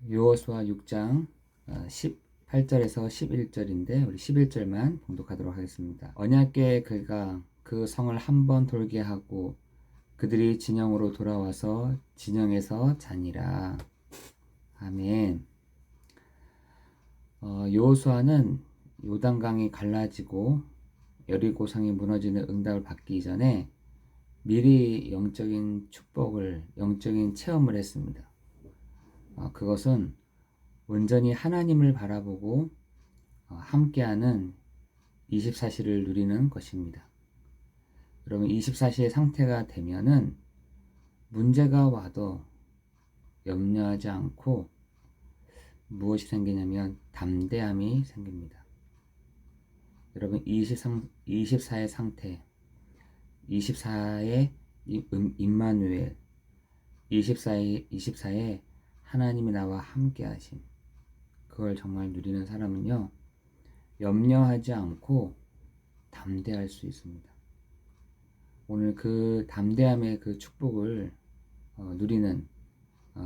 여호수아 6장 18절에서 11절인데 우리 11절만 봉독하도록 하겠습니다. 언약궤 그가 그 성을 한 번 돌게 하고 그들이 진영으로 돌아와서 진영에서 자니라. 아멘. 여호수아는 요단강이 갈라지고 여리고성이 무너지는 응답을 받기 전에 미리 영적인 축복을, 영적인 체험을 했습니다. 그것은 온전히 하나님을 바라보고 함께하는 24시를 누리는 것입니다. 그러면 24시의 상태가 되면은 문제가 와도 염려하지 않고 무엇이 생기냐면 담대함이 생깁니다. 여러분 24의 상태, 24의 임마누엘, 24의 하나님이 나와 함께 하심, 그걸 정말 누리는 사람은요, 염려하지 않고 담대할 수 있습니다. 오늘 그 담대함의 그 축복을 누리는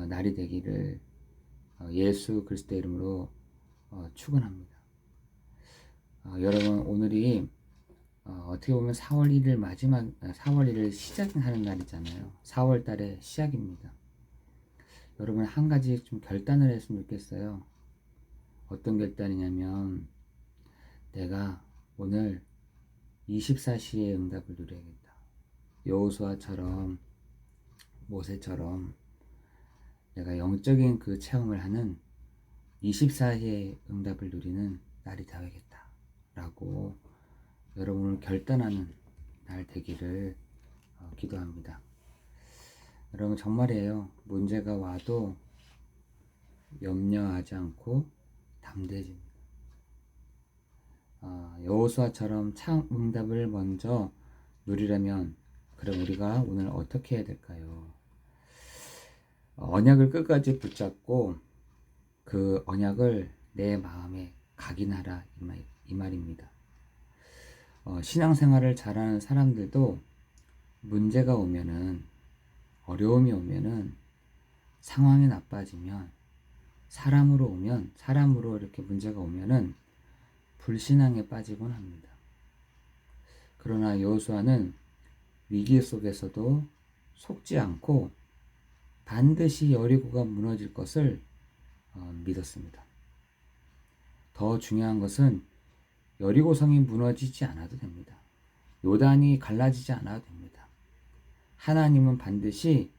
날이 되기를 예수 그리스도의 이름으로 축원합니다. 여러분, 오늘이 어떻게 보면 4월 1일 4월 1일 시작하는 날이잖아요. 4월 달의 시작입니다. 여러분, 한 가지 좀 결단을 했으면 좋겠어요. 어떤 결단이냐면, 내가 오늘 24시의 응답을 누려야겠다. 여호수아처럼, 모세처럼 내가 영적인 그 체험을 하는 24시의 응답을 누리는 날이 되어야겠다 라고 여러분을 결단하는 날 되기를 기도합니다. 여러분, 정말이에요. 문제가 와도 염려하지 않고 담대해집니다. 여호수아처럼 참 응답을 먼저 누리려면 그럼 우리가 오늘 어떻게 해야 될까요? 언약을 끝까지 붙잡고 그 언약을 내 마음에 각인하라, 이 말입니다. 신앙생활을 잘하는 사람들도 문제가 오면은, 어려움이 오면은, 상황이 나빠지면, 사람으로 이렇게 문제가 오면은 불신앙에 빠지곤 합니다. 그러나 여호수아는 위기 속에서도 속지 않고 반드시 여리고가 무너질 것을 믿었습니다. 더 중요한 것은 여리고성이 무너지지 않아도 됩니다. 요단이 갈라지지 않아도 됩니다. 하나님은 반드시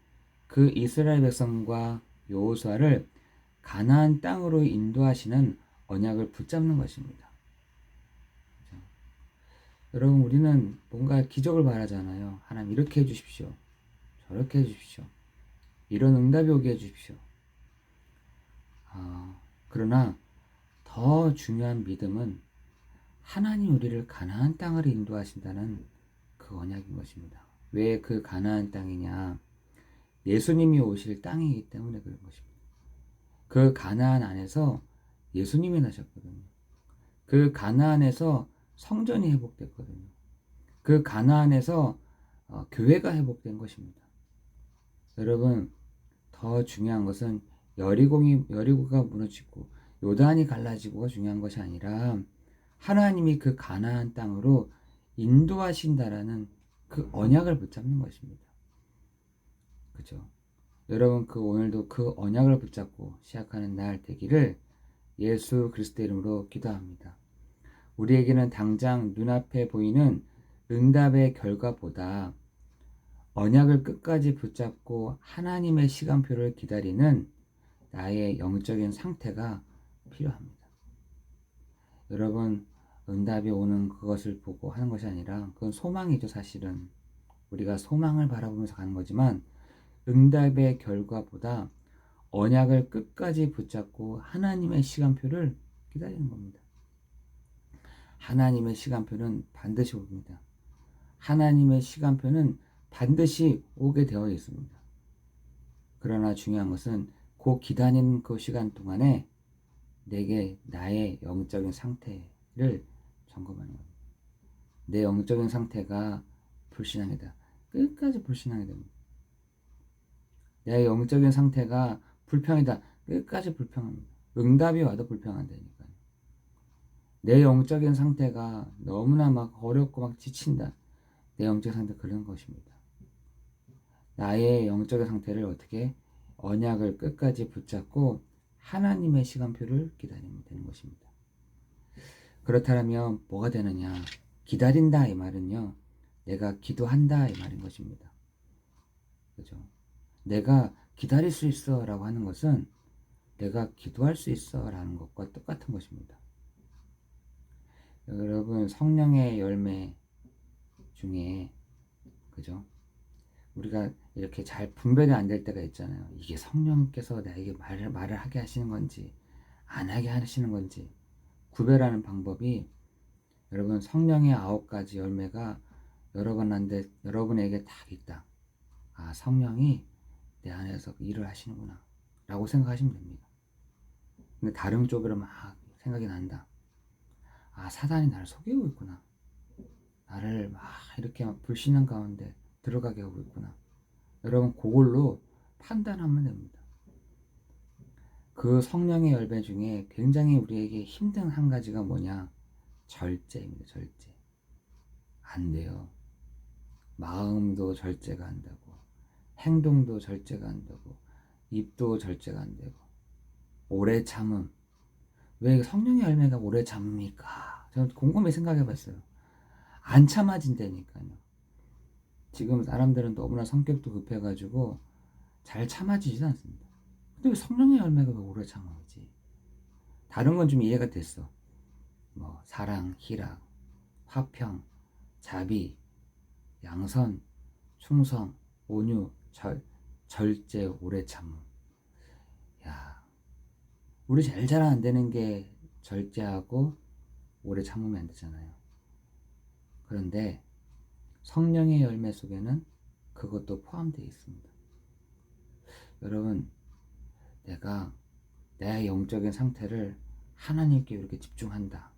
그 이스라엘 백성과 여호수아를 가나안 땅으로 인도하시는 언약을 붙잡는 것입니다. 그렇죠? 여러분, 우리는 뭔가 기적을 바라잖아요. 하나님 이렇게 해주십시오. 저렇게 해주십시오. 이런 응답이 오게 해주십시오. 그러나 더 중요한 믿음은 하나님 우리를 가나안 땅으로 인도하신다는 그 언약인 것입니다. 왜 그 가나안 땅이냐? 예수님이 오실 땅이기 때문에 그런 것입니다. 그 가나안 안에서 예수님이 나셨거든요. 그 가나안에서 성전이 회복됐거든요. 그 가나안에서 교회가 회복된 것입니다. 여러분, 더 중요한 것은 여리고가 무너지고 요단이 갈라지고가 중요한 것이 아니라 하나님이 그 가나안 땅으로 인도하신다라는 그 언약을 붙잡는 것입니다. 그죠? 여러분, 오늘도 그 언약을 붙잡고 시작하는 날 되기를 예수 그리스도 이름으로 기도합니다. 우리에게는 당장 눈앞에 보이는 응답의 결과보다 언약을 끝까지 붙잡고 하나님의 시간표를 기다리는 나의 영적인 상태가 필요합니다. 여러분, 응답이 오는 그것을 보고 하는 것이 아니라 그건 소망이죠. 사실은 우리가 소망을 바라보면서 가는 거지만 응답의 결과보다 언약을 끝까지 붙잡고 하나님의 시간표를 기다리는 겁니다. 하나님의 시간표는 반드시 옵니다. 하나님의 시간표는 반드시 오게 되어 있습니다. 그러나 중요한 것은 그 기다리는 그 시간 동안에 내게 나의 영적인 상태를 점검하는 겁니다. 내 영적인 상태가 불신앙이다. 끝까지 불신앙이 됩니다. 내 영적인 상태가 불평이다. 끝까지 불평합니다. 응답이 와도 불평한다니까요. 내 영적인 상태가 너무나 막 어렵고 막 지친다. 내 영적 상태 그런 것입니다. 나의 영적인 상태를 어떻게 언약을 끝까지 붙잡고 하나님의 시간표를 기다리면 되는 것입니다. 그렇다면 뭐가 되느냐? 기다린다 이 말은요. 내가 기도한다 이 말인 것입니다. 그죠? 내가 기다릴 수 있어 라고 하는 것은 내가 기도할 수 있어 라는 것과 똑같은 것입니다. 여러분 성령의 열매 중에 그죠? 우리가 이렇게 잘 분별이 안 될 때가 있잖아요. 이게 성령께서 나에게 말을 하게 하시는 건지 안 하게 하시는 건지 구별하는 방법이 여러분 성령의 9가지 열매가 여러분에게 다 있다. 아 성령이 내 안에서 일을 하시는구나 라고 생각하시면 됩니다. 근데 다른 쪽으로 막 생각이 난다. 아 사단이 나를 속이고 있구나. 나를 막 이렇게 막 불신앙 가운데 들어가게 하고 있구나. 여러분 그걸로 판단하면 됩니다. 그 성령의 열매 중에 굉장히 우리에게 힘든 한 가지가 뭐냐? 절제입니다. 절제. 안 돼요. 마음도 절제가 안 되고 행동도 절제가 안 되고 입도 절제가 안 되고 오래 참음. 왜 성령의 열매가 오래 참습니까? 저는 곰곰이 생각해 봤어요. 안 참아진다니까요. 지금 사람들은 너무나 성격도 급해가지고 잘 참아지지 않습니다. 근데 왜 성령의 열매가 왜 오래 참아오지? 다른 건 좀 이해가 됐어. 뭐 사랑, 희락, 화평, 자비, 양선, 충성, 온유, 절제, 오래 참음. 야, 우리 제일 잘 안 되는 게 절제하고 오래 참으면 안 되잖아요. 그런데 성령의 열매 속에는 그것도 포함되어 있습니다. 여러분, 내가 내 영적인 상태를 하나님께 이렇게 집중한다.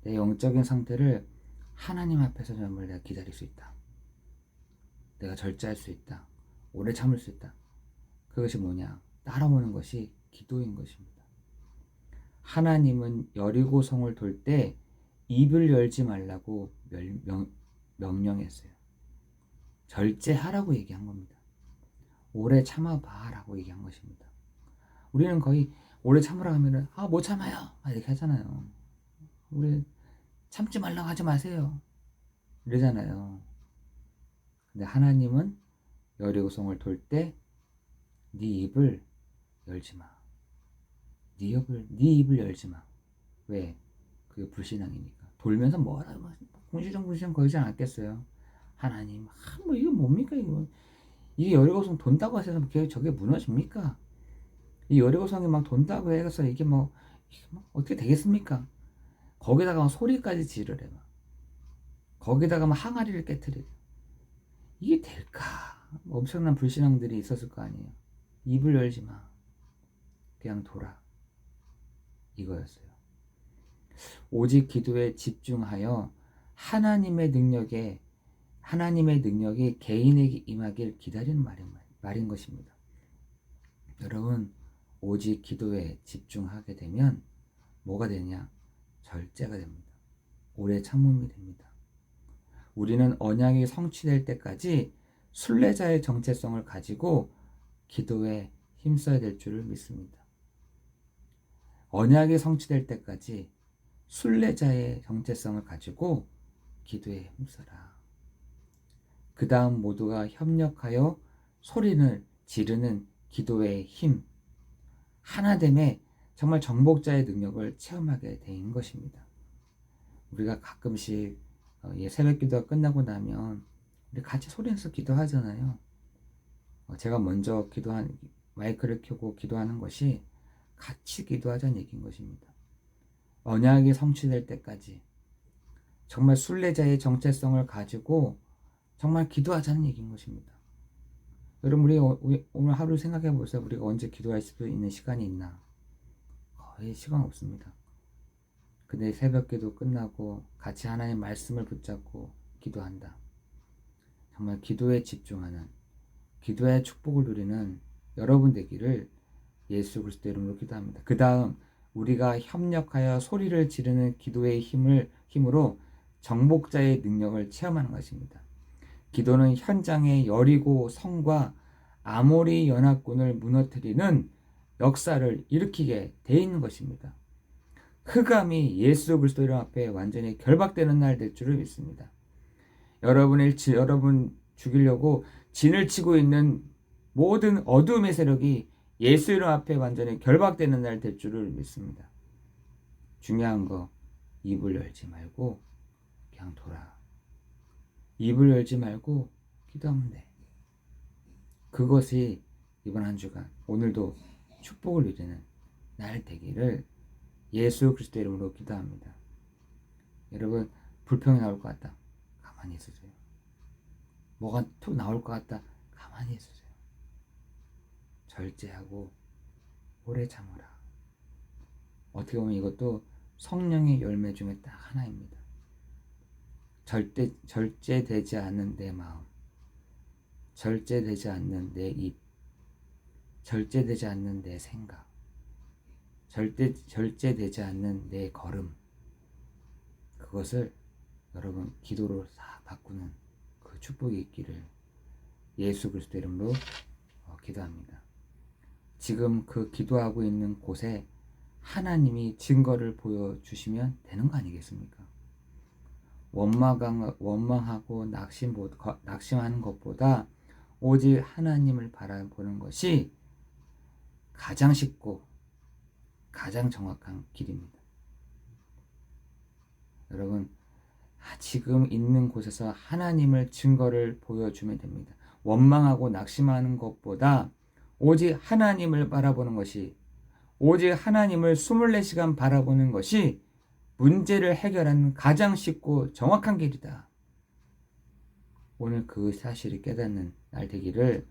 내 영적인 상태를 하나님 앞에서 정말 내가 기다릴 수 있다. 내가 절제할 수 있다. 오래 참을 수 있다. 그것이 뭐냐? 따라오는 것이 기도인 것입니다. 하나님은 여리고성을 돌 때 입을 열지 말라고 명령했어요. 절제하라고 얘기한 겁니다. 오래 참아봐 라고 얘기한 것입니다. 우리는 거의 오래 참으라 하면은 못 참아요 이렇게 하잖아요. 우리 참지 말라고 하지 마세요 이러잖아요. 근데 하나님은 여리고성을 돌 때 네 입을 열지 마. 네 입을 열지 마. 왜? 그게 불신앙이니까. 돌면서 뭐라 궁시렁궁시렁 거리지 않았겠어요. 하나님, 뭐 이거 뭡니까 이거? 이게 여리고성 돈다고 해서 저게 무너집니까? 이 여리고성이 막 돈다고 해서 이게 뭐 어떻게 되겠습니까? 거기다가 소리까지 지르래 막. 거기다가 막 항아리를 깨트리래. 이게 될까? 엄청난 불신앙들이 있었을 거 아니에요. 입을 열지 마. 그냥 돌아. 이거였어요. 오직 기도에 집중하여 하나님의 능력이 개인에게 임하길 기다리는 말인 것입니다. 여러분, 오직 기도에 집중하게 되면 뭐가 되냐? 절제가 됩니다. 오래 참음이 됩니다. 우리는 언약이 성취될 때까지 순례자의 정체성을 가지고 기도에 힘써야 될 줄을 믿습니다. 언약이 성취될 때까지 순례자의 정체성을 가지고 기도에 힘써라. 그 다음 모두가 협력하여 소리를 지르는 기도의 힘, 하나됨의 정말 정복자의 능력을 체험하게 된 것입니다. 우리가 가끔씩 새벽 기도가 끝나고 나면 우리 같이 소리내서 기도하잖아요. 제가 먼저 마이크를 켜고 기도하는 것이 같이 기도하자는 얘기인 것입니다. 언약이 성취될 때까지 정말 순례자의 정체성을 가지고 정말 기도하자는 얘기인 것입니다. 여러분 우리 오늘 하루 생각해 보세요. 우리가 언제 기도할 수 있는 시간이 있나? 거의 시간 없습니다. 근데 새벽 기도 끝나고 같이 하나님 말씀을 붙잡고 기도한다. 정말 기도에 집중하는, 기도의 축복을 누리는 여러분 되기를 예수 그리스도 이름으로 기도합니다. 그 다음 우리가 협력하여 소리를 지르는 기도의 힘으로 정복자의 능력을 체험하는 것입니다. 기도는 현장의 여리고 성과 아모리 연합군을 무너뜨리는 역사를 일으키게 돼 있는 것입니다. 흑암이 예수 그리스도 이름 앞에 완전히 결박되는 날 될 줄을 믿습니다. 여러분 죽이려고 진을 치고 있는 모든 어둠의 세력이 예수 이름 앞에 완전히 결박되는 날 될 줄을 믿습니다. 중요한 거 입을 열지 말고 그냥 돌아. 입을 열지 말고 기도하면 돼. 그것이 이번 한 주간 오늘도 축복을 누리는 날 되기를 예수 그리스도 이름으로 기도합니다. 여러분 불평이 나올 것 같다. 가만히 있으세요. 뭐가 툭 나올 것 같다. 가만히 있으세요. 절제하고 오래 참으라. 어떻게 보면 이것도 성령의 열매 중에 딱 하나입니다. 절제되지 않는 내 마음, 절제되지 않는 내 입, 절제되지 않는 내 생각, 절제되지 않는 내 걸음, 그것을 여러분 기도로 싹 바꾸는 그 축복이 있기를 예수 그리스도 이름으로 기도합니다. 지금 그 기도하고 있는 곳에 하나님이 증거를 보여주시면 되는 거 아니겠습니까? 원망하고 낙심하는 것보다 오직 하나님을 바라보는 것이 가장 쉽고 가장 정확한 길입니다. 여러분 지금 있는 곳에서 하나님을 증거를 보여주면 됩니다. 원망하고 낙심하는 것보다 오직 하나님을 바라보는 것이, 오직 하나님을 24시간 바라보는 것이 문제를 해결하는 가장 쉽고 정확한 길이다. 오늘 그 사실을 깨닫는 날 되기를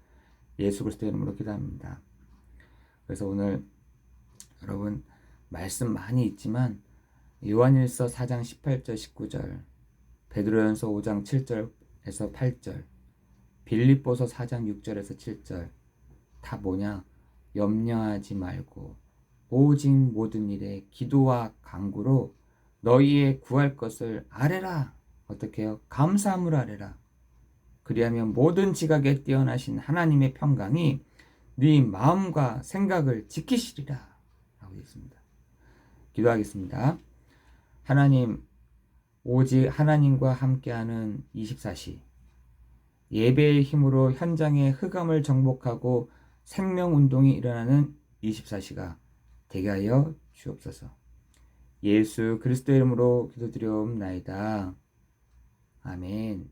예수 그리스도 이름으로 기도합니다. 그래서 오늘 여러분 말씀 많이 있지만 요한일서 4장 18절 19절, 베드로전서 5장 7절에서 8절, 빌립보서 4장 6절에서 7절 다 뭐냐? 염려하지 말고 오직 모든 일에 기도와 간구로 너희의 구할 것을 아뢰라. 어떻게 해요? 감사함으로 아뢰라. 그리하면 모든 지각에 뛰어나신 하나님의 평강이 네 마음과 생각을 지키시리라 라고 되어 있습니다. 기도하겠습니다. 하나님, 오직 하나님과 함께하는 24시, 예배의 힘으로 현장의 흑암을 정복하고 생명운동이 일어나는 24시가 되게 하여 주옵소서. 예수 그리스도 이름으로 기도드리옵나이다. 아멘.